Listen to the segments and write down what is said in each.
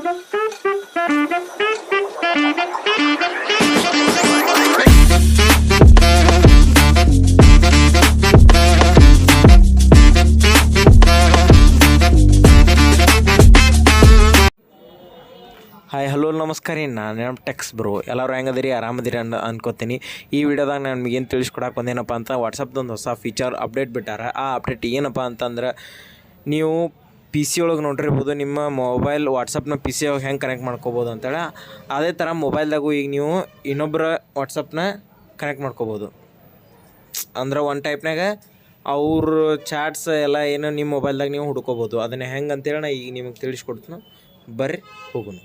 Hi hello ನಮಸ್ಕಾರ ರೀ. ನಾನು ಟೆಕ್ಸ್ ಬ್ರೋ. ಎಲ್ಲರೂ ಹೆಂಗದಿರಿ, ಆರಾಮದಿರಿ ಅನ್ಕೋತೀನಿ. ಈ ವಿಡಿಯೋದಾಗ ನಾನು ನಿಮಗೇನು ತಿಳಿಸ್ಕೊಡಕ್ಕೆ ಬಂದೇನಪ್ಪ ಅಂತ, ವಾಟ್ಸಪ್ದೊಂದು ಹೊಸ ಫೀಚರ್ ಅಪ್ಡೇಟ್ ಬಿಟ್ಟಾರ. ಆ ಅಪ್ಡೇಟ್ ಏನಪ್ಪ ಅಂತಂದ್ರೆ, ನೀವು ಪಿ ಸಿ ಒಳಗೆ ನೋಡಿರ್ಬೋದು, ನಿಮ್ಮ ಮೊಬೈಲ್ ವಾಟ್ಸಪ್ನ ಪಿ ಸಿ ಒಳಗೆ ಹೆಂಗೆ ಕನೆಕ್ಟ್ ಮಾಡ್ಕೋಬೋದು ಅಂತೇಳಿ. ಅದೇ ಥರ ಮೊಬೈಲ್ದಾಗೂ ಈಗ ನೀವು ಇನ್ನೊಬ್ಬರ ವಾಟ್ಸಪ್ನ ಕನೆಕ್ಟ್ ಮಾಡ್ಕೋಬೋದು. ಅಂದ್ರೆ ಒನ್ ಟೈಪ್ನಾಗ ಅವ್ರ ಚಾಟ್ಸ್ ಎಲ್ಲ ಏನು ನಿಮ್ಮ ಮೊಬೈಲ್ದಾಗ ನೀವು ಹುಡ್ಕೋಬೋದು. ಅದನ್ನು ಹೆಂಗೆ ಅಂತೇಳಿ ನಾ ಈಗ ನಿಮಗೆ ತಿಳಿಸ್ಕೊಡ್ತೀನಿ. ಬರ್ರಿ ಹೋಗೋಣ.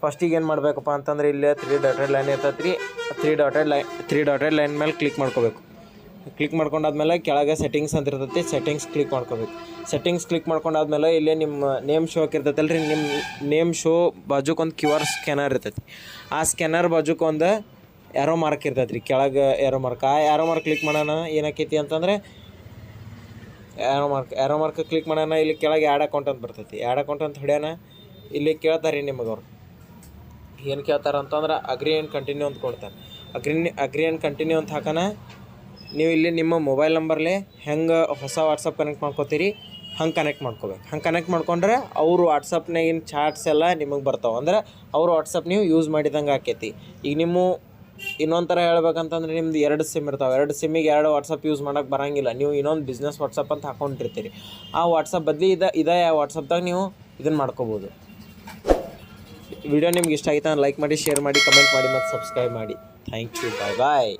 ಫಸ್ಟಿಗೆ ಏನು ಮಾಡಬೇಕಪ್ಪ ಅಂತಂದ್ರೆ, ಇಲ್ಲೇ ತ್ರೀ ಡಾಟೆಡ್ ಲೈನ್ ಇರ್ತೈತೆ ರೀ. ತ್ರೀ ಡಾಟೆಡ್ ಲೈನ್ ಮೇಲೆ ಕ್ಲಿಕ್ ಮಾಡ್ಕೋಬೇಕು. ಕ್ಲಿಕ್ ಮಾಡ್ಕೊಂಡಾದ್ಮೇಲೆ ಕೆಳಗೆ ಸೆಟ್ಟಿಂಗ್ಸ್ ಅಂತ ಇರ್ತೈತಿ. ಸೆಟ್ಟಿಂಗ್ಸ್ ಕ್ಲಿಕ್ ಮಾಡ್ಕೋಬೇಕು. ಸೆಟ್ಟಿಂಗ್ಸ್ ಕ್ಲಿಕ್ ಮಾಡ್ಕೊಂಡಾದ್ಮೇಲೆ ಇಲ್ಲೇ ನಿಮ್ಮ ನೇಮ್ ಶೋ ಇರ್ತೈತಲ್ಲ ರೀ, ನಿಮ್ಮ ನೇಮ್ ಶೋ ಬಾಜುಕೊಂದು QR ಸ್ಕ್ಯಾನರ್ ಇರ್ತೈತಿ. ಆ ಸ್ಕ್ಯಾನರ್ ಬಾಜುಕೊಂದು ಯಾರೋ ಮಾರ್ಕ್ ಇರ್ತೈತೆ ರೀ, ಕೆಳಗೆ ಯಾರೋ ಮಾರ್ಕ್. ಆ ಯಾರೋ ಮಾರ್ಕ್ ಕ್ಲಿಕ್ ಮಾಡೋಣ ಏನಾಕೈತಿ ಅಂತಂದರೆ, ಯಾರೋ ಮಾರ್ಕ್ ಕ್ಲಿಕ್ ಮಾಡೋಣ. ಇಲ್ಲಿ ಕೆಳಗೆ ಆ್ಯಡ್ ಅಕೌಂಟ್ ಅಂತ ಬರ್ತೈತಿ. ಆ್ಯಡ್ ಅಕೌಂಟ್ ಅಂತ ಹೊಡ್ಯಾನ. ಇಲ್ಲಿ ಕೇಳ್ತಾರೆ ರೀ ನಿಮಗೆ ಅವ್ರು ಏನು ಕೇಳ್ತಾರೆ ಅಂತಂದ್ರೆ, ಅಗ್ರಿ ಆ್ಯಂಡ್ ಕಂಟಿನ್ಯೂ ಅಂತ ಕೊಡ್ತಾರೆ. ಅಗ್ರಿ ಆ್ಯಂಡ್ ಕಂಟಿನ್ಯೂ ಅಂತ ಹಾಕೋಣ. ನೀವು ಇಲ್ಲಿ ನಿಮ್ಮ ಮೊಬೈಲ್ ನಂಬರ್ಲೆ ಹೆಂಗೆ ಹೊಸ ವಾಟ್ಸಪ್ ಕನೆಕ್ಟ್ ಮಾಡ್ಕೋತೀರಿ ಹಂಗೆ ಕನೆಕ್ಟ್ ಮಾಡ್ಕೋಬೇಕು. ಹಂಗೆ ಕನೆಕ್ಟ್ ಮಾಡ್ಕೊಂಡ್ರೆ ಅವರು ವಾಟ್ಸಪ್ನಾಗಿನ ಚಾಟ್ಸ್ ಎಲ್ಲ ನಿಮಗೆ ಬರ್ತಾವೆ. ಅಂದ್ರೆ ಅವ್ರು ವಾಟ್ಸಪ್ ನೀವು ಯೂಸ್ ಮಾಡಿದಂಗೆ ಆಕೈತಿ. ಈಗ ನಿಮ್ಮ ಇನ್ನೊಂದು ಥರ ಹೇಳ್ಬೇಕಂತಂದ್ರೆ, ನಿಮ್ದು 2 ಸಿಮ್ ಇರ್ತಾವೆ. 2 ಸಿಮ್ಮಿಗೆ 2 ವಾಟ್ಸಪ್ ಯೂಸ್ ಮಾಡೋಕ್ಕೆ ಬರೋಂಗಿಲ್ಲ. ನೀವು ಇನ್ನೊಂದು ಬಿಸ್ನೆಸ್ ವಾಟ್ಸಪ್ ಅಂತ ಹಾಕೊಂಡಿರ್ತೀರಿ. ಆ ವಾಟ್ಸಪ್ ಬದಲಿ ಇದೇ ವಾಟ್ಸಪ್ದಾಗ ನೀವು ಇದನ್ನು ಮಾಡ್ಕೋಬೋದು. ವಿಡಿಯೋ ನಿಮ್ಗೆ ಇಷ್ಟ ಆಯ್ತಾ ಲೈಕ್ ಮಾಡಿ, ಶೇರ್ ಮಾಡಿ, ಕಮೆಂಟ್ ಮಾಡಿ ಮತ್ತು ಸಬ್ಸ್ಕ್ರೈಬ್ ಮಾಡಿ. Thank you. Bye bye.